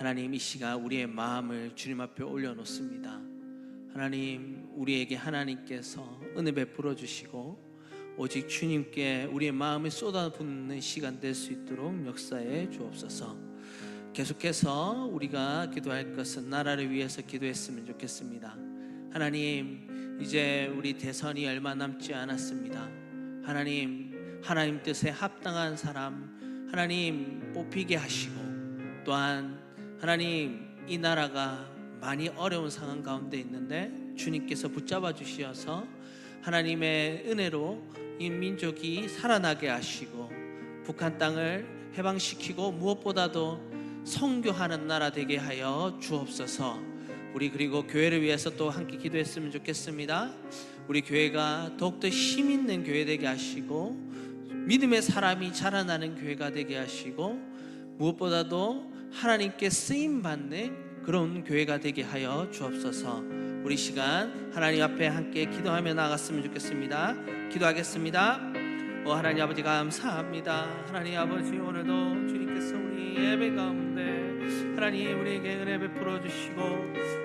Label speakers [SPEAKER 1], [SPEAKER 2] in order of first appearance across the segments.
[SPEAKER 1] 하나님, 이 시간 우리의 마음을 주님 앞에 올려놓습니다. 하나님, 우리에게 하나님께서 은혜 베풀어 주시고 오직 주님께 우리의 마음을 쏟아붓는 시간 될 수 있도록 역사해 주옵소서. 계속해서 우리가 기도할 것은 나라를 위해서 기도했으면 좋겠습니다. 하나님, 이제 우리 대선이 얼마 남지 않았습니다. 하나님 뜻에 합당한 사람 하나님 뽑히게 하시고, 또한 하나님, 이 나라가 많이 어려운 상황 가운데 있는데 주님께서 붙잡아 주시어서 하나님의 은혜로 이 민족이 살아나게 하시고 북한 땅을 해방시키고 무엇보다도 선교하는 나라 되게 하여 주옵소서. 우리 그리고 교회를 위해서 또 함께 기도했으면 좋겠습니다. 우리 교회가 더욱더 힘 있는 교회 되게 하시고 믿음의 사람이 자라나는 교회가 되게 하시고 무엇보다도 하나님께 쓰임받는 그런 교회가 되게 하여 주옵소서. 우리 시간 하나님 앞에 함께 기도하며 나갔으면 좋겠습니다. 기도하겠습니다. 하나님 아버지, 감사합니다. 하나님 아버지, 오늘도 주님께서 우리 예배 가운데 하나님 우리에게 은혜 베풀어 주시고,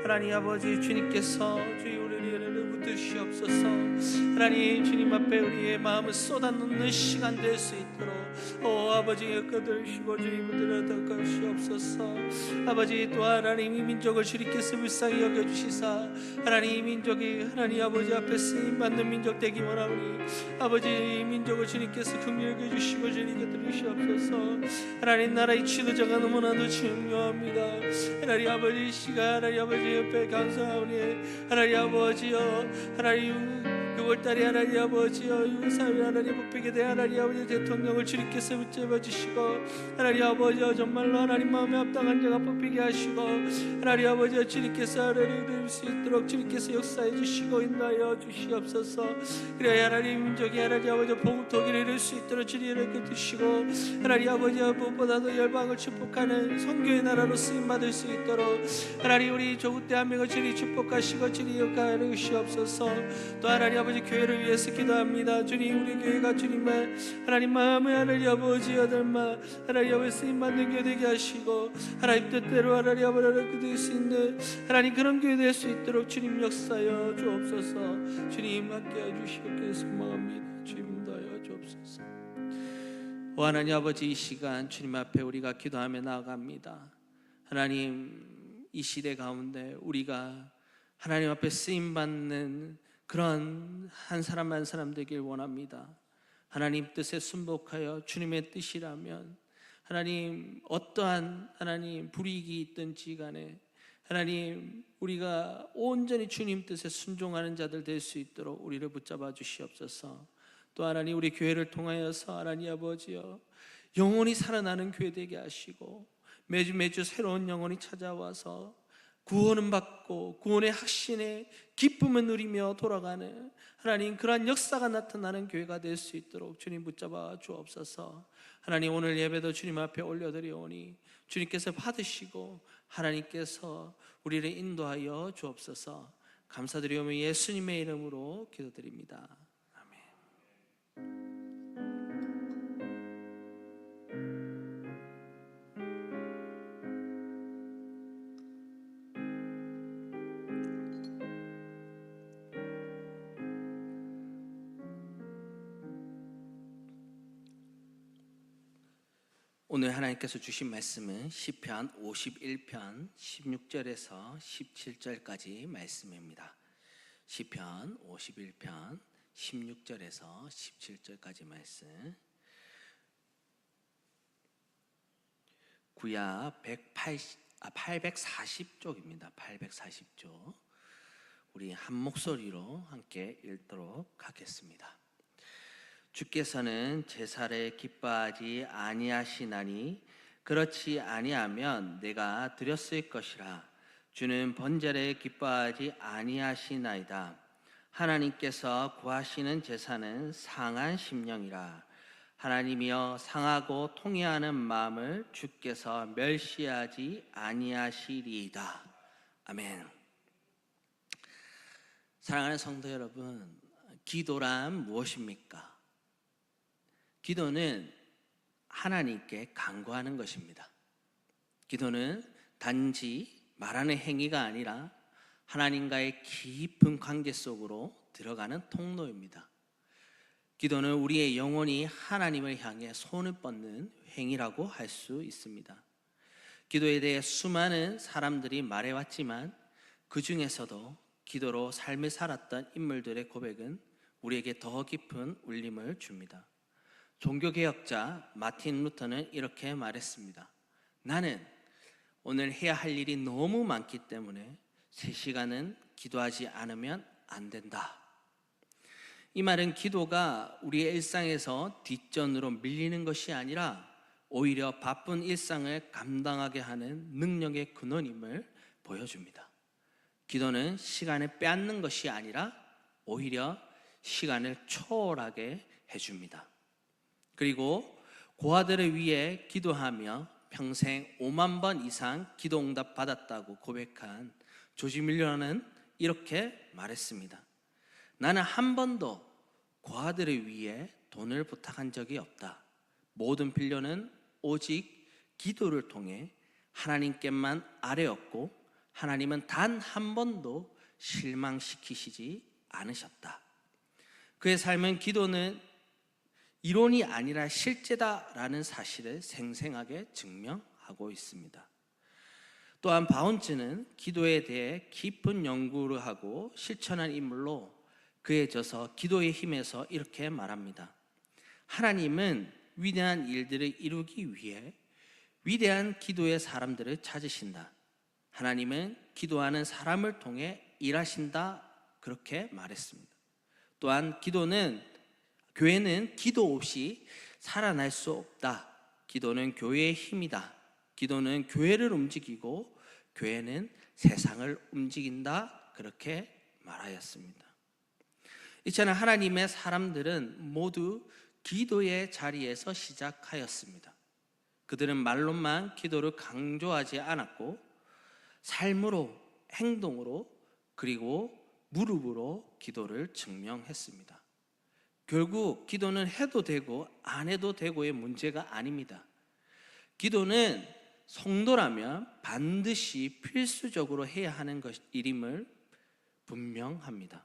[SPEAKER 1] 하나님 아버지, 주님께서 주의 우리를 붙드시옵소서. 하나님, 주님 앞에 우리의 마음을 쏟아놓는 시간 될 수 있도록 아버지 거두시고 주님을 덕하시옵소서. 아버지, 또 하나님 이 민족을 주님께서 불쌍히 여겨주시사 하나님 이 민족이 하나님 아버지 앞에 쓰임받는 민족 되기 원하오니 아버지, 이 민족을 주님께서 긍휼히 여겨주시고 주님께 들으시옵소서. 하나님 나라의 지도자가 너무나도 중요합니다. 하나님 아버지, 시간 하나님 아버지 옆에 감사하오니 하나님 아버지여, 하나님 6월달에 하나님 아버지여 유사회 하나님 뽑히게 된 하나님 아버지 대통령을 주님께서 붙잡아 주시고, 하나님 아버지여 정말로 하나님 마음에 합당한 자가 뽑히게 하시고, 하나님 아버지여 주님께서 하나님 누릴 수 있도록 주님께서 역사해 주시고 인도하여 주시옵소서. 그래야 하나님 민족이 하나님 아버지 복음 독일을 이룰 수 있도록 주님을 주시고, 하나님 아버지여 무엇보다도 열방을 축복하는 선교의 나라로 쓰임받을 수 있도록 하나님 우리 조국 대한민국을 주님 축복하시고 주님 역할해 주시옵소서. 또 하나님 아버지 교회를 위해서 기도합니다. 주님, 우리 교회가 주님의 하나님 마음을 하나님 아버지 여덟마 하나님 아버지 쓰임받는 교회 되게 하시고 하나님 뜻대로 하나님 아버지를 그들 수 있는 하나님 그런 교회 될 수 있도록 주님 역사여 주옵소서. 주님 함께해 주시옵기를 소망합니다. 주님 인도하여 주옵소서. 하나님 아버지, 이 시간 주님 앞에 우리가 기도하며 나아갑니다. 하나님, 이 시대 가운데 우리가 하나님 앞에 쓰임받는 그런 한 사람 한 사람 되길 원합니다. 하나님 뜻에 순복하여 주님의 뜻이라면 하나님 어떠한 하나님 불이익이 있든지 간에 하나님 우리가 온전히 주님 뜻에 순종하는 자들 될 수 있도록 우리를 붙잡아 주시옵소서. 또 하나님 우리 교회를 통하여서 하나님 아버지여 영혼이 살아나는 교회 되게 하시고 매주 새로운 영혼이 찾아와서 구원은 받고 구원의 확신에 기쁨을 누리며 돌아가는 하나님 그러한 역사가 나타나는 교회가 될 수 있도록 주님 붙잡아 주옵소서. 하나님, 오늘 예배도 주님 앞에 올려드리오니 주님께서 받으시고 하나님께서 우리를 인도하여 주옵소서. 감사드리오며 예수님의 이름으로 기도드립니다. 오늘 하나님께서 주신 말씀은 시편 51편 16절에서 17절까지 말씀입니다. 시편 51편 16절에서 17절까지 말씀. 구야 840쪽입니다. 840쪽. 우리 한 목소리로 함께 읽도록 하겠습니다. 주께서는 제사를 기뻐하지 아니하시나니 그렇지 아니하면 내가 드렸을 것이라. 주는 번제를 기뻐하지 아니하시나이다. 하나님께서 구하시는 제사는 상한 심령이라. 하나님이여, 상하고 통회하는 마음을 주께서 멸시하지 아니하시리이다. 아멘. 사랑하는 성도 여러분, 기도란 무엇입니까? 기도는 하나님께 간구하는 것입니다. 기도는 단지 말하는 행위가 아니라 하나님과의 깊은 관계 속으로 들어가는 통로입니다. 기도는 우리의 영혼이 하나님을 향해 손을 뻗는 행위라고 할 수 있습니다. 기도에 대해 수많은 사람들이 말해왔지만 그 중에서도 기도로 삶을 살았던 인물들의 고백은 우리에게 더 깊은 울림을 줍니다. 종교개혁자 마틴 루터는 이렇게 말했습니다. 나는 오늘 해야 할 일이 너무 많기 때문에 3시간은 기도하지 않으면 안 된다. 이 말은 기도가 우리의 일상에서 뒷전으로 밀리는 것이 아니라 오히려 바쁜 일상을 감당하게 하는 능력의 근원임을 보여줍니다. 기도는 시간을 빼앗는 것이 아니라 오히려 시간을 초월하게 해줍니다. 그리고 고아들을 위해 기도하며 평생 5만 번 이상 기도 응답 받았다고 고백한 조지 밀러는 이렇게 말했습니다. 나는 한 번도 고아들을 위해 돈을 부탁한 적이 없다. 모든 필요는 오직 기도를 통해 하나님께만 아뢰었고 하나님은 단 한 번도 실망시키시지 않으셨다. 그의 삶은 기도는 이론이 아니라 실제다라는 사실을 생생하게 증명하고 있습니다. 또한 바운츠는 기도에 대해 깊은 연구를 하고 실천한 인물로 그해져서 기도의 힘에서 이렇게 말합니다. 하나님은 위대한 일들을 이루기 위해 위대한 기도의 사람들을 찾으신다. 하나님은 기도하는 사람을 통해 일하신다. 그렇게 말했습니다. 또한 교회는 기도 없이 살아날 수 없다. 기도는 교회의 힘이다. 기도는 교회를 움직이고 교회는 세상을 움직인다. 그렇게 말하였습니다. 이처럼 하나님의 사람들은 모두 기도의 자리에서 시작하였습니다. 그들은 말로만 기도를 강조하지 않았고 삶으로, 행동으로, 그리고 무릎으로 기도를 증명했습니다. 결국 기도는 해도 되고 안 해도 되고의 문제가 아닙니다. 기도는 성도라면 반드시 필수적으로 해야 하는 일임을 분명합니다.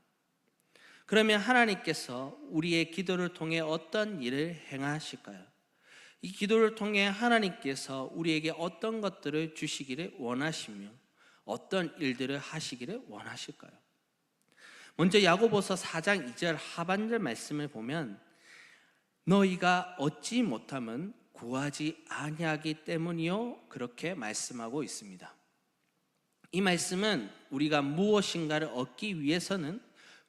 [SPEAKER 1] 그러면 하나님께서 우리의 기도를 통해 어떤 일을 행하실까요? 이 기도를 통해 하나님께서 우리에게 어떤 것들을 주시기를 원하시며 어떤 일들을 하시기를 원하실까요? 먼저 야고보서 4장 2절 하반절 말씀을 보면 너희가 얻지 못함은 구하지 아니하기 때문이요 그렇게 말씀하고 있습니다. 이 말씀은 우리가 무엇인가를 얻기 위해서는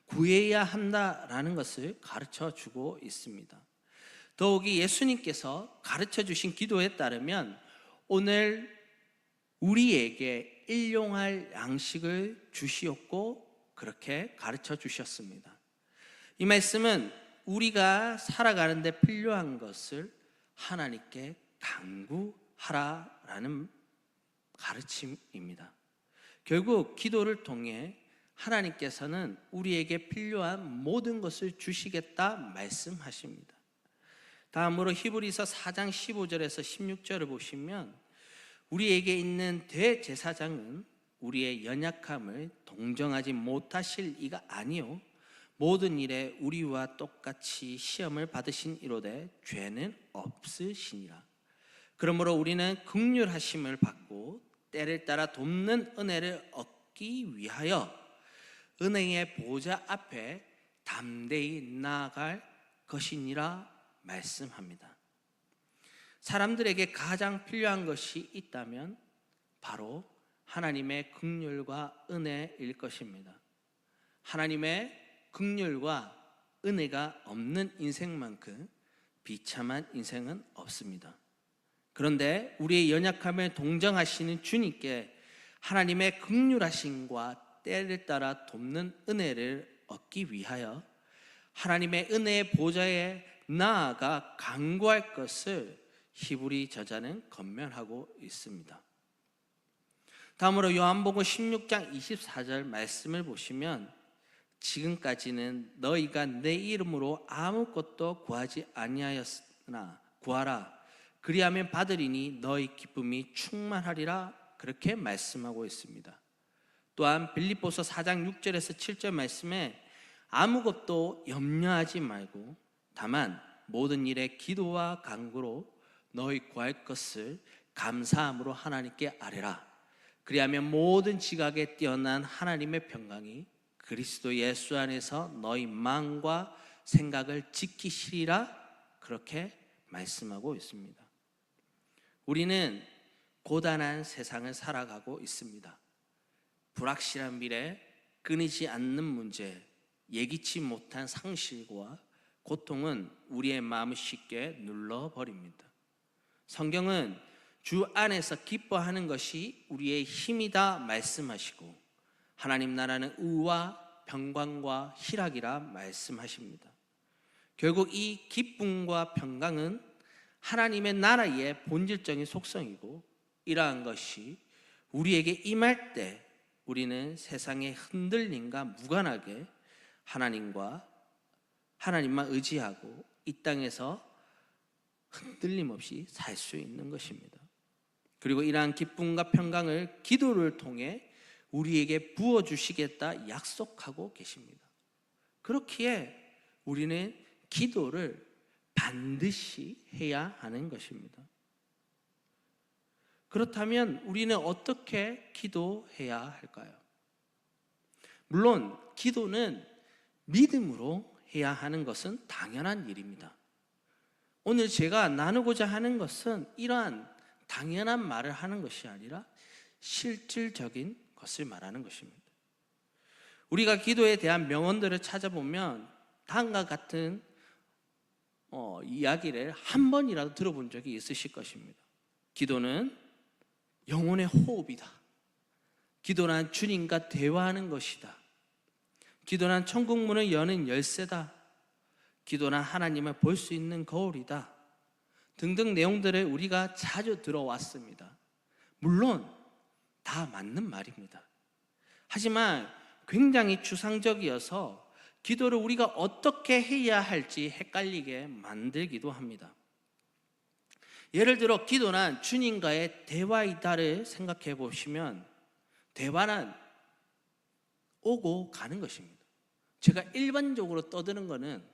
[SPEAKER 1] 구해야 한다라는 것을 가르쳐 주고 있습니다. 더욱이 예수님께서 가르쳐 주신 기도에 따르면 오늘 우리에게 일용할 양식을 주시었고 그렇게 가르쳐 주셨습니다. 이 말씀은 우리가 살아가는 데 필요한 것을 하나님께 간구하라라는 가르침입니다. 결국 기도를 통해 하나님께서는 우리에게 필요한 모든 것을 주시겠다 말씀하십니다. 다음으로 히브리서 4장 15절에서 16절을 보시면 우리에게 있는 대제사장은 우리의 연약함을 동정하지 못하실 이가 아니요 모든 일에 우리와 똑같이 시험을 받으신 이로되 죄는 없으시니라. 그러므로 우리는 긍휼하심을 받고 때를 따라 돕는 은혜를 얻기 위하여 은혜의 보좌 앞에 담대히 나아갈 것이니라 말씀합니다. 사람들에게 가장 필요한 것이 있다면 바로 하나님의 긍휼과 은혜일 것입니다. 하나님의 긍휼과 은혜가 없는 인생만큼 비참한 인생은 없습니다. 그런데 우리의 연약함을 동정하시는 주님께 하나님의 긍휼하심과 때를 따라 돕는 은혜를 얻기 위하여 하나님의 은혜의 보좌에 나아가 간구할 것을 히브리 저자는 권면하고 있습니다. 다음으로 요한복음 16장 24절 말씀을 보시면 지금까지는 너희가 내 이름으로 아무것도 구하지 아니하였으나 구하라 그리하면 받으리니 너희 기쁨이 충만하리라 그렇게 말씀하고 있습니다. 또한 빌립보서 4장 6절에서 7절 말씀에 아무것도 염려하지 말고 다만 모든 일에 기도와 간구로 너희 구할 것을 감사함으로 하나님께 아뢰라. 그리하면 모든 지각에 뛰어난 하나님의 평강이 그리스도 예수 안에서 너희 마음과 생각을 지키시리라. 그렇게 말씀하고 있습니다. 우리는 고단한 세상을 살아가고 있습니다. 불확실한 미래, 끊이지 않는 문제, 예기치 못한 상실과 고통은 우리의 마음을 쉽게 눌러버립니다. 성경은 주 안에서 기뻐하는 것이 우리의 힘이다 말씀하시고 하나님 나라는 의와 평강과 희락이라 말씀하십니다. 결국 이 기쁨과 평강은 하나님의 나라의 본질적인 속성이고 이러한 것이 우리에게 임할 때 우리는 세상의 흔들림과 무관하게 하나님만 의지하고 이 땅에서 흔들림 없이 살 수 있는 것입니다. 그리고 이러한 기쁨과 평강을 기도를 통해 우리에게 부어주시겠다 약속하고 계십니다. 그렇기에 우리는 기도를 반드시 해야 하는 것입니다. 그렇다면 우리는 어떻게 기도해야 할까요? 물론 기도는 믿음으로 해야 하는 것은 당연한 일입니다. 오늘 제가 나누고자 하는 것은 이러한 당연한 말을 하는 것이 아니라 실질적인 것을 말하는 것입니다. 우리가 기도에 대한 명언들을 찾아보면 다음과 같은 이야기를 한 번이라도 들어본 적이 있으실 것입니다. 기도는 영혼의 호흡이다. 기도란 주님과 대화하는 것이다. 기도란 천국 문을 여는 열쇠다. 기도란 하나님을 볼 수 있는 거울이다. 등등 내용들을 우리가 자주 들어왔습니다. 물론 다 맞는 말입니다. 하지만 굉장히 추상적이어서 기도를 우리가 어떻게 해야 할지 헷갈리게 만들기도 합니다. 예를 들어 기도란 주님과의 대화이다를 생각해 보시면 대화는 오고 가는 것입니다. 제가 일반적으로 떠드는 것은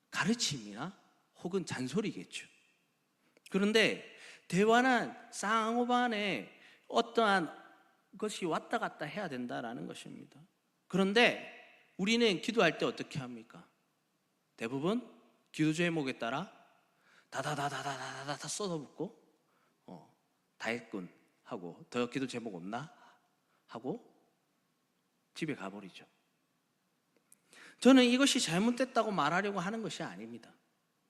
[SPEAKER 1] 가르침이나 혹은 잔소리겠죠. 그런데 대화는 쌍호반에 어떠한 것이 왔다 갔다 해야 된다라는 것입니다. 그런데 우리는 기도할 때 어떻게 합니까? 대부분 기도 제목에 따라 다다다다다다다 쏟아붓고 다 했군 하고 더 기도 제목 없나? 하고 집에 가버리죠. 저는 이것이 잘못됐다고 말하려고 하는 것이 아닙니다.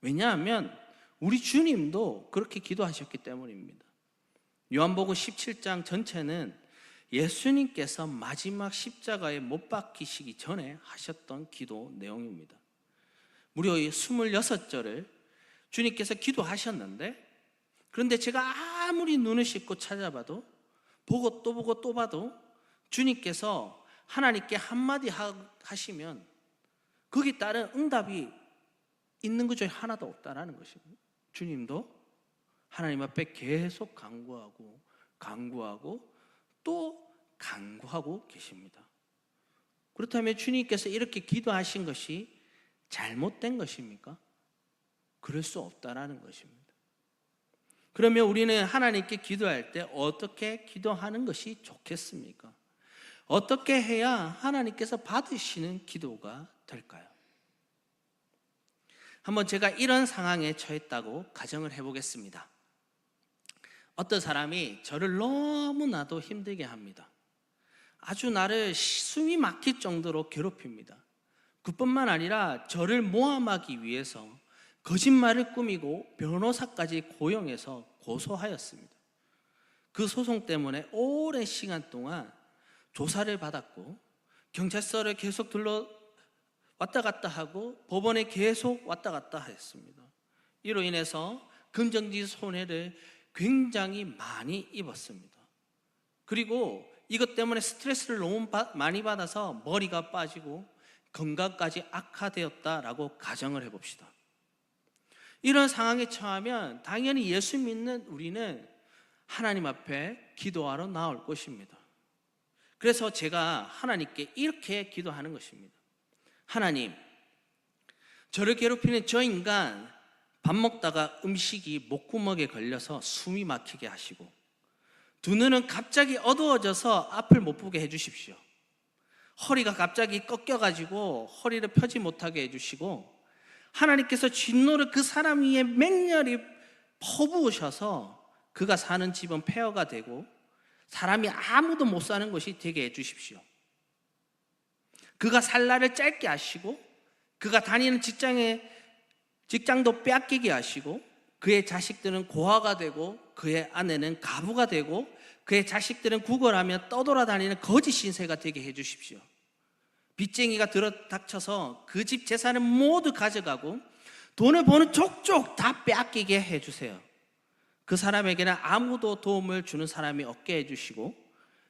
[SPEAKER 1] 왜냐하면 우리 주님도 그렇게 기도하셨기 때문입니다. 요한복음 17장 전체는 예수님께서 마지막 십자가에 못 박히시기 전에 하셨던 기도 내용입니다. 무려 26절을 주님께서 기도하셨는데 그런데 제가 아무리 눈을 씻고 찾아봐도 보고 또 보고 또 봐도 주님께서 하나님께 한마디 하시면 거기에 따른 응답이 있는 것 중에 하나도 없다라는 것입니다. 주님도 하나님 앞에 계속 간구하고 또 간구하고 계십니다. 그렇다면 주님께서 이렇게 기도하신 것이 잘못된 것입니까? 그럴 수 없다라는 것입니다. 그러면 우리는 하나님께 기도할 때 어떻게 기도하는 것이 좋겠습니까? 어떻게 해야 하나님께서 받으시는 기도가 될까요? 한번 제가 이런 상황에 처했다고 가정을 해보겠습니다. 어떤 사람이 저를 너무나도 힘들게 합니다. 아주 나를 숨이 막힐 정도로 괴롭힙니다. 그뿐만 아니라 저를 모함하기 위해서 거짓말을 꾸미고 변호사까지 고용해서 고소하였습니다. 그 소송 때문에 오랜 시간 동안 조사를 받았고 경찰서를 계속 왔다 갔다 하고 법원에 계속 왔다 갔다 했습니다. 이로 인해서 금전적 손해를 굉장히 많이 입었습니다. 그리고 이것 때문에 스트레스를 너무 많이 받아서 머리가 빠지고 건강까지 악화되었다라고 가정을 해봅시다. 이런 상황에 처하면 당연히 예수 믿는 우리는 하나님 앞에 기도하러 나올 것입니다. 그래서 제가 하나님께 이렇게 기도하는 것입니다. 하나님, 저를 괴롭히는 저 인간 밥 먹다가 음식이 목구멍에 걸려서 숨이 막히게 하시고, 두 눈은 갑자기 어두워져서 앞을 못 보게 해주십시오. 허리가 갑자기 꺾여가지고 허리를 펴지 못하게 해주시고, 하나님께서 진노를 그 사람 위에 맹렬히 퍼부으셔서 그가 사는 집은 폐허가 되고 사람이 아무도 못 사는 것이 되게 해주십시오. 그가 살 날을 짧게 하시고, 그가 다니는 직장도 빼앗기게 하시고, 그의 자식들은 고아가 되고 그의 아내는 가부가 되고 그의 자식들은 구걸하며 떠돌아다니는 거짓 신세가 되게 해주십시오. 빚쟁이가 들어닥쳐서 그 집 재산을 모두 가져가고 돈을 버는 족족 다 빼앗기게 해주세요. 그 사람에게는 아무도 도움을 주는 사람이 없게 해주시고,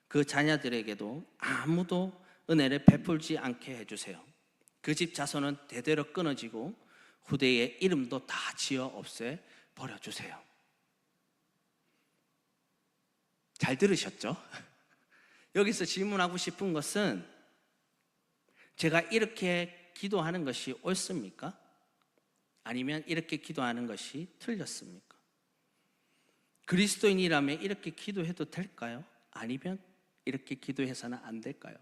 [SPEAKER 1] 그 자녀들에게도 아무도 은혜를 베풀지 않게 해주세요. 그 집 자손은 대대로 끊어지고 후대의 이름도 다 지어 없애 버려주세요. 잘 들으셨죠? 여기서 질문하고 싶은 것은, 제가 이렇게 기도하는 것이 옳습니까? 아니면 이렇게 기도하는 것이 틀렸습니까? 그리스도인이라면 이렇게 기도해도 될까요? 아니면 이렇게 기도해서는 안 될까요?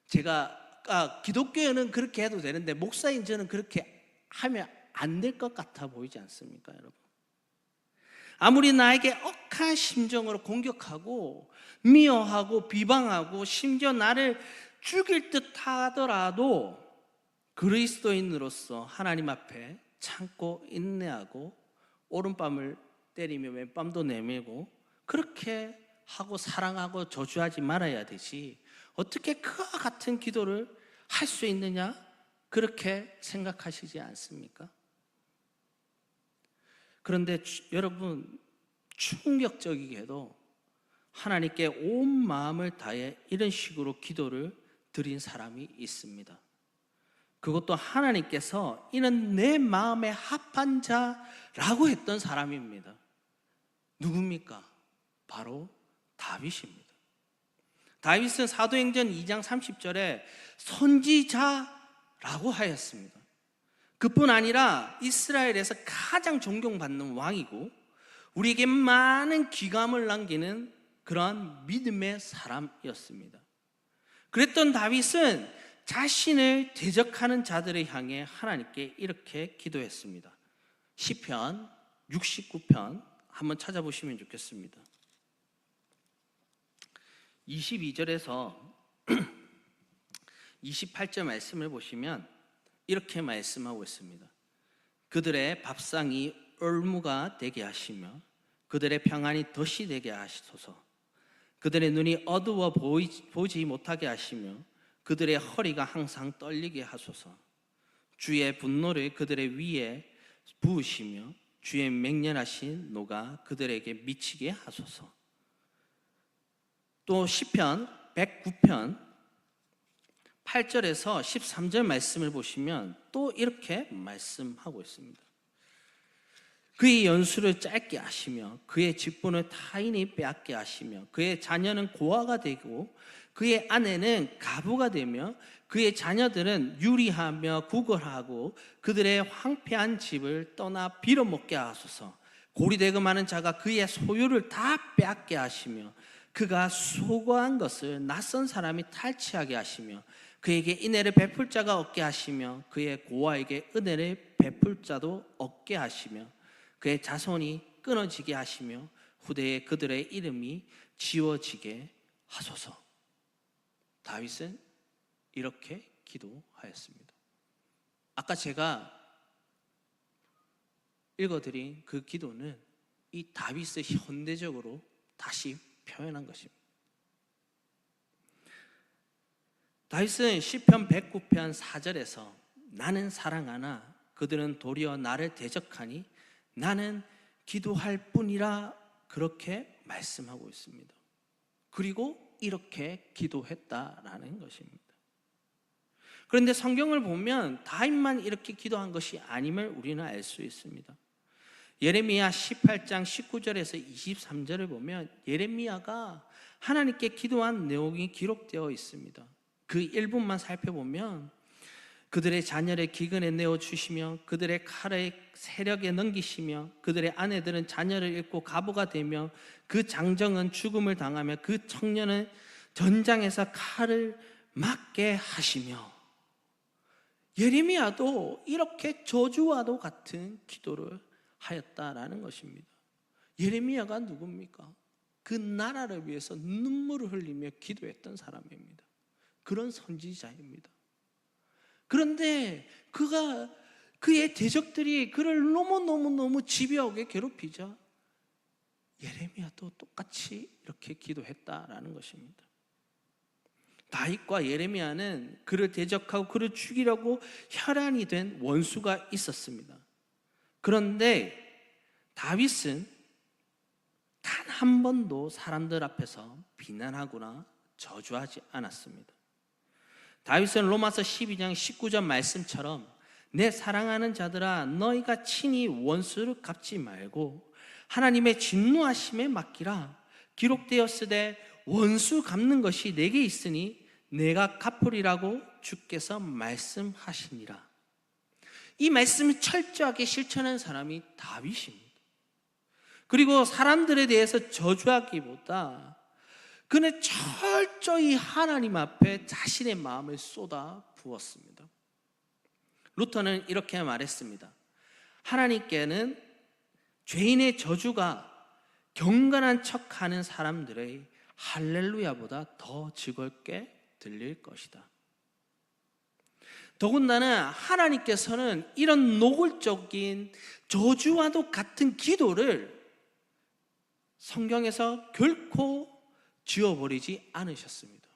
[SPEAKER 1] 제가 기독교에는 그렇게 해도 되는데 목사인 저는 그렇게 하면 안 될 것 같아 보이지 않습니까, 여러분? 아무리 나에게 억한 심정으로 공격하고 미워하고 비방하고 심지어 나를 죽일 듯 하더라도 그리스도인으로서 하나님 앞에 참고 인내하고 오른밤을 때리며 왼밤도 내밀고 그렇게 하고 사랑하고 저주하지 말아야 되지, 어떻게 그와 같은 기도를 할 수 있느냐, 그렇게 생각하시지 않습니까? 그런데 여러분, 충격적이게도 하나님께 온 마음을 다해 이런 식으로 기도를 드린 사람이 있습니다. 그것도 하나님께서 이는 내 마음에 합한 자라고 했던 사람입니다. 누굽니까? 바로 다윗입니다. 다윗은 사도행전 2장 30절에 선지자라고 하였습니다. 그뿐 아니라 이스라엘에서 가장 존경받는 왕이고 우리에게 많은 귀감을 남기는 그러한 믿음의 사람이었습니다. 그랬던 다윗은 자신을 대적하는 자들을 향해 하나님께 이렇게 기도했습니다. 시편 69편 한번 찾아보시면 좋겠습니다. 22절에서 28절 말씀을 보시면 이렇게 말씀하고 있습니다. 그들의 밥상이 얼무가 되게 하시며 그들의 평안이 덫이 되게 하시소서. 그들의 눈이 어두워 보지 못하게 하시며 그들의 허리가 항상 떨리게 하소서. 주의 분노를 그들의 위에 부으시며 주의 맹렬하신 노가 그들에게 미치게 하소서. 또 시편 109편 8절에서 13절 말씀을 보시면 또 이렇게 말씀하고 있습니다. 그의 연수를 짧게 하시며 그의 직분을 타인이 빼앗게 하시며 그의 자녀는 고아가 되고 그의 아내는 가부가 되며 그의 자녀들은 유리하며 구걸하고 그들의 황폐한 집을 떠나 빌어먹게 하소서. 고리대금하는 자가 그의 소유를 다 빼앗게 하시며 그가 수고한 것을 낯선 사람이 탈취하게 하시며 그에게 인애를 베풀 자가 없게 하시며 그의 고아에게 은혜를 베풀 자도 없게 하시며 그의 자손이 끊어지게 하시며 후대에 그들의 이름이 지워지게 하소서. 다윗은 이렇게 기도하였습니다. 아까 제가 읽어드린 그 기도는 이 다윗을 현대적으로 다시 표현한 것입니다. 다윗은 시편 109편 4절에서 나는 사랑하나 그들은 도리어 나를 대적하니 나는 기도할 뿐이라 그렇게 말씀하고 있습니다. 그리고 이렇게 기도했다라는 것입니다. 그런데 성경을 보면 다윗만 이렇게 기도한 것이 아님을 우리는 알 수 있습니다. 예레미야 18장 19절에서 23절을 보면 예레미야가 하나님께 기도한 내용이 기록되어 있습니다. 그 일부만 살펴보면 그들의 자녀를 기근에 내어주시며 그들의 칼을 세력에 넘기시며 그들의 아내들은 자녀를 잃고 가부가 되며 그 장정은 죽음을 당하며 그 청년은 전장에서 칼을 맞게 하시며, 예레미야도 이렇게 저주와도 같은 기도를 하였다라는 것입니다. 예레미야가 누굽니까? 그 나라를 위해서 눈물을 흘리며 기도했던 사람입니다. 그런 선지자입니다. 그런데 그의 대적들이 그를 너무너무 집요하게 괴롭히자 예레미야도 똑같이 이렇게 기도했다라는 것입니다. 다윗과 예레미야는 그를 대적하고 그를 죽이려고 혈안이 된 원수가 있었습니다. 그런데 다윗은 단 한 번도 사람들 앞에서 비난하거나 저주하지 않았습니다. 다윗은 로마서 12장 19절 말씀처럼 내 사랑하는 자들아 너희가 친히 원수를 갚지 말고 하나님의 진노하심에 맡기라. 기록되었으되 원수 갚는 것이 내게 있으니 내가 갚으리라고 주께서 말씀하시니라. 이 말씀을 철저하게 실천한 사람이 다윗입니다. 그리고 사람들에 대해서 저주하기보다 그는 철저히 하나님 앞에 자신의 마음을 쏟아 부었습니다. 루터는 이렇게 말했습니다. 하나님께는 죄인의 저주가 경건한 척하는 사람들의 할렐루야보다 더 즐겁게 들릴 것이다. 더군다나 하나님께서는 이런 노골적인 저주와도 같은 기도를 성경에서 결코 지워버리지 않으셨습니다.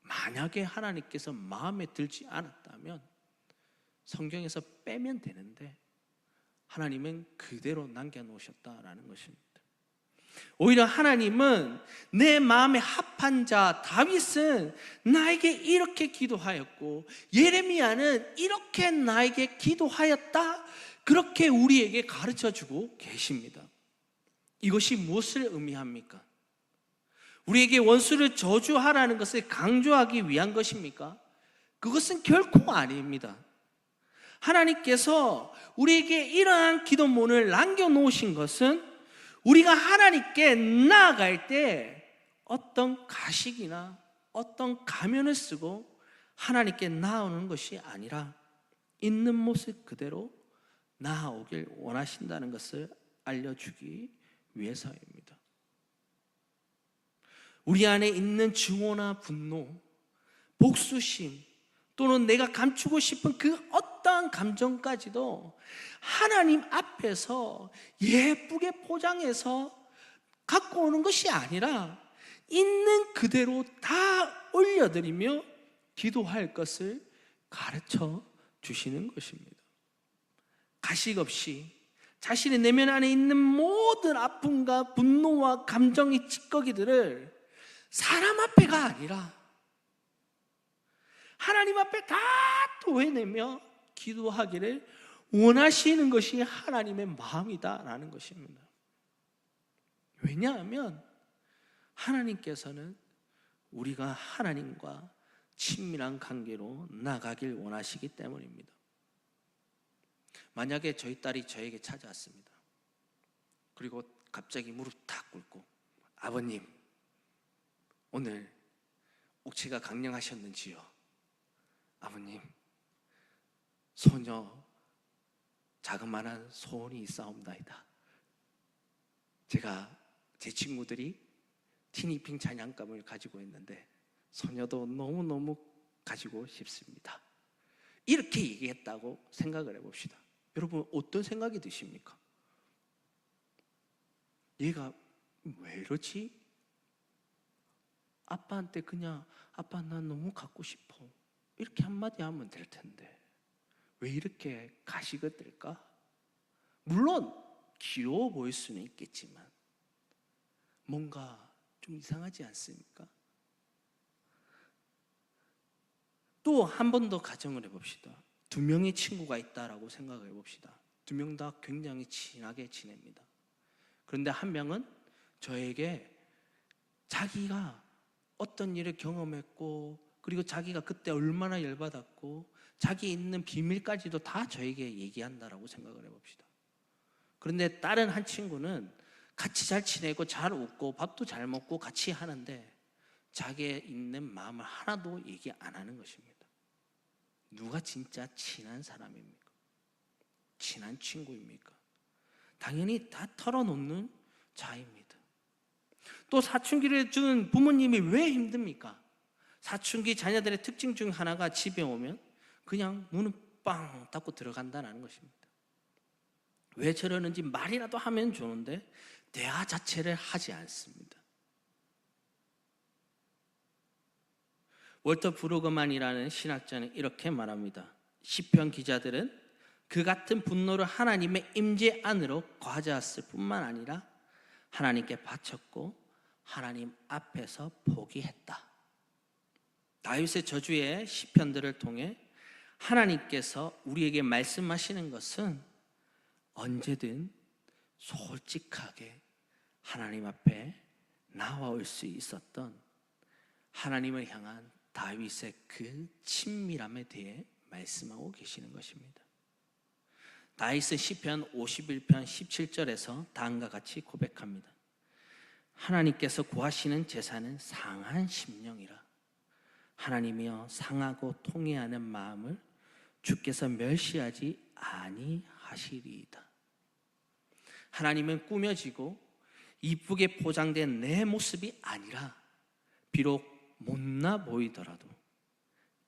[SPEAKER 1] 만약에 하나님께서 마음에 들지 않았다면 성경에서 빼면 되는데 하나님은 그대로 남겨놓으셨다라는 것입니다. 오히려 하나님은 내 마음에 합한 자 다윗은 나에게 이렇게 기도하였고 예레미야는 이렇게 나에게 기도하였다, 그렇게 우리에게 가르쳐주고 계십니다. 이것이 무엇을 의미합니까? 우리에게 원수를 저주하라는 것을 강조하기 위한 것입니까? 그것은 결코 아닙니다. 하나님께서 우리에게 이러한 기도문을 남겨놓으신 것은 우리가 하나님께 나아갈 때 어떤 가식이나 어떤 가면을 쓰고 하나님께 나아오는 것이 아니라 있는 모습 그대로 나아오길 원하신다는 것을 알려주기 위해서입니다. 우리 안에 있는 증오나 분노, 복수심, 또는 내가 감추고 싶은 그 어떠한 감정까지도 하나님 앞에서 예쁘게 포장해서 갖고 오는 것이 아니라 있는 그대로 다 올려드리며 기도할 것을 가르쳐 주시는 것입니다. 가식 없이 자신의 내면 안에 있는 모든 아픔과 분노와 감정의 찌꺼기들을 사람 앞에가 아니라 하나님 앞에 다 토해내며 기도하기를 원하시는 것이 하나님의 마음이다라는 것입니다. 왜냐하면 하나님께서는 우리가 하나님과 친밀한 관계로 나가길 원하시기 때문입니다. 만약에 저희 딸이 저에게 찾아왔습니다. 그리고 갑자기 무릎 탁 꿇고 아버님, 오늘 옥체가 강령하셨는지요? 아버님, 소녀 자그마한 소원이 있사옵나이다. 제 친구들이 티니핑 찬양감을 가지고 있는데 소녀도 너무너무 가지고 싶습니다. 이렇게 얘기했다고 생각을 해봅시다. 여러분 어떤 생각이 드십니까? 얘가 왜 이러지? 아빠한테 그냥 아빠 나 너무 갖고 싶어 이렇게 한마디 하면 될 텐데 왜 이렇게 가식을 뜰까? 물론 귀여워 보일 수는 있겠지만 뭔가 좀 이상하지 않습니까? 또 한 번 더 가정을 해봅시다. 2명의 친구가 있다라고 생각을 해봅시다. 두 명 다 굉장히 친하게 지냅니다. 그런데 한 명은 저에게 자기가 어떤 일을 경험했고, 그리고 자기가 그때 얼마나 열받았고 자기 있는 비밀까지도 다 저에게 얘기한다라고 생각을 해봅시다. 그런데 다른 한 친구는 같이 잘 지내고 잘 웃고 밥도 잘 먹고 같이 하는데 자기의 있는 마음을 하나도 얘기 안 하는 것입니다. 누가 진짜 친한 사람입니까? 친한 친구입니까? 당연히 다 털어놓는 자입니다. 또 사춘기를 준 부모님이 왜 힘듭니까? 사춘기 자녀들의 특징 중 하나가 집에 오면 그냥 문을 빵 닫고 들어간다는 것입니다. 왜 저러는지 말이라도 하면 좋은데 대화 자체를 하지 않습니다. 월터 브루그만이라는 신학자는 이렇게 말합니다. 시편 기자들은 그 같은 분노를 하나님의 임재 안으로 가져왔을 뿐만 아니라 하나님께 바쳤고 하나님 앞에서 포기했다. 다윗의 저주의 시편들을 통해 하나님께서 우리에게 말씀하시는 것은 언제든 솔직하게 하나님 앞에 나와올 수 있었던 하나님을 향한 다윗의 그 친밀함에 대해 말씀하고 계시는 것입니다. 다윗은 시편 51편 17절에서 다음과 같이 고백합니다. 하나님께서 구하시는 제사는 상한 심령이라. 하나님이여 상하고 통회하는 마음을 주께서 멸시하지 아니하시리이다. 하나님은 꾸며지고 이쁘게 포장된 내 모습이 아니라 비록 못나 보이더라도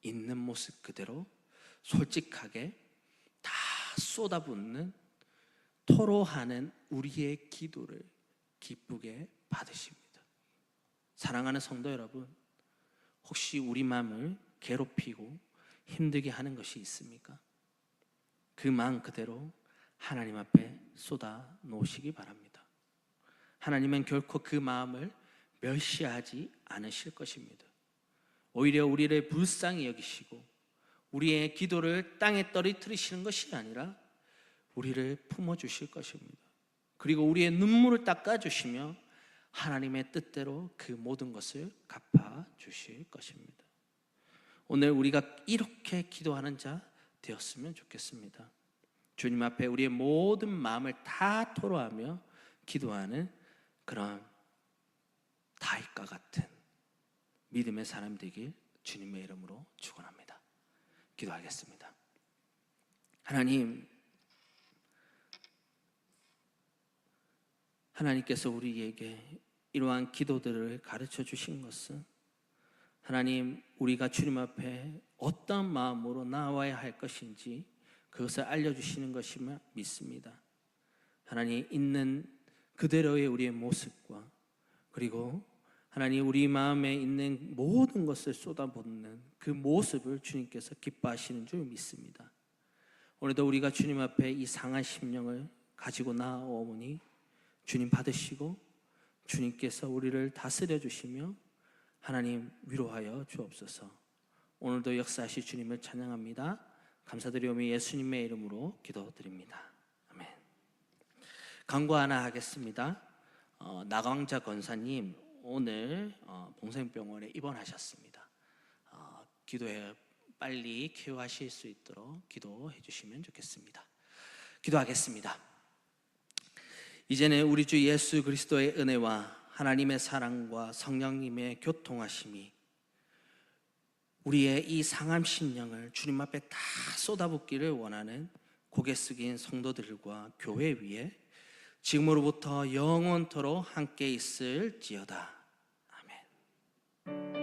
[SPEAKER 1] 있는 모습 그대로 솔직하게 다 쏟아붓는 토로하는 우리의 기도를 기쁘게 받으십니다. 사랑하는 성도 여러분, 혹시 우리 마음을 괴롭히고 힘들게 하는 것이 있습니까? 그 마음 그대로 하나님 앞에 쏟아 놓으시기 바랍니다. 하나님은 결코 그 마음을 멸시하지 않으실 것입니다. 오히려 우리를 불쌍히 여기시고 우리의 기도를 땅에 떨어뜨리시는 것이 아니라 우리를 품어주실 것입니다. 그리고 우리의 눈물을 닦아주시며 하나님의 뜻대로 그 모든 것을 갚아주실 것입니다. 오늘 우리가 이렇게 기도하는 자 되었으면 좋겠습니다. 주님 앞에 우리의 모든 마음을 다 토로하며 기도하는 그런 다윗과 같은 믿음의 사람 되길 주님의 이름으로 축원합니다. 기도하겠습니다. 하나님께서 우리에게 이러한 기도들을 가르쳐 주신 것은 하나님, 우리가 주님 앞에 어떤 마음으로 나와야 할 것인지 그것을 알려주시는 것임을 믿습니다. 하나님, 있는 그대로의 우리의 모습과 그리고 하나님, 우리 마음에 있는 모든 것을 쏟아붓는 그 모습을 주님께서 기뻐하시는 줄 믿습니다. 오늘도 우리가 주님 앞에 이 상한 심령을 가지고 나오오니 주님 받으시고 주님께서 우리를 다스려 주시며 하나님 위로하여 주옵소서. 오늘도 역사하실 주님을 찬양합니다. 감사드리오며 예수님의 이름으로 기도드립니다. 아멘. 간구 하나 하겠습니다. 나광자 권사님 오늘 봉생병원에 입원하셨습니다. 기도해 빨리 쾌유하실 수 있도록 기도해 주시면 좋겠습니다. 기도하겠습니다. 이제는 우리 주 예수 그리스도의 은혜와 하나님의 사랑과 성령님의 교통하심이 우리의 이 상한 심령을 주님 앞에 다 쏟아붓기를 원하는 고개 숙인 성도들과 교회 위에 지금으로부터 영원토록 함께 있을지어다. 아멘.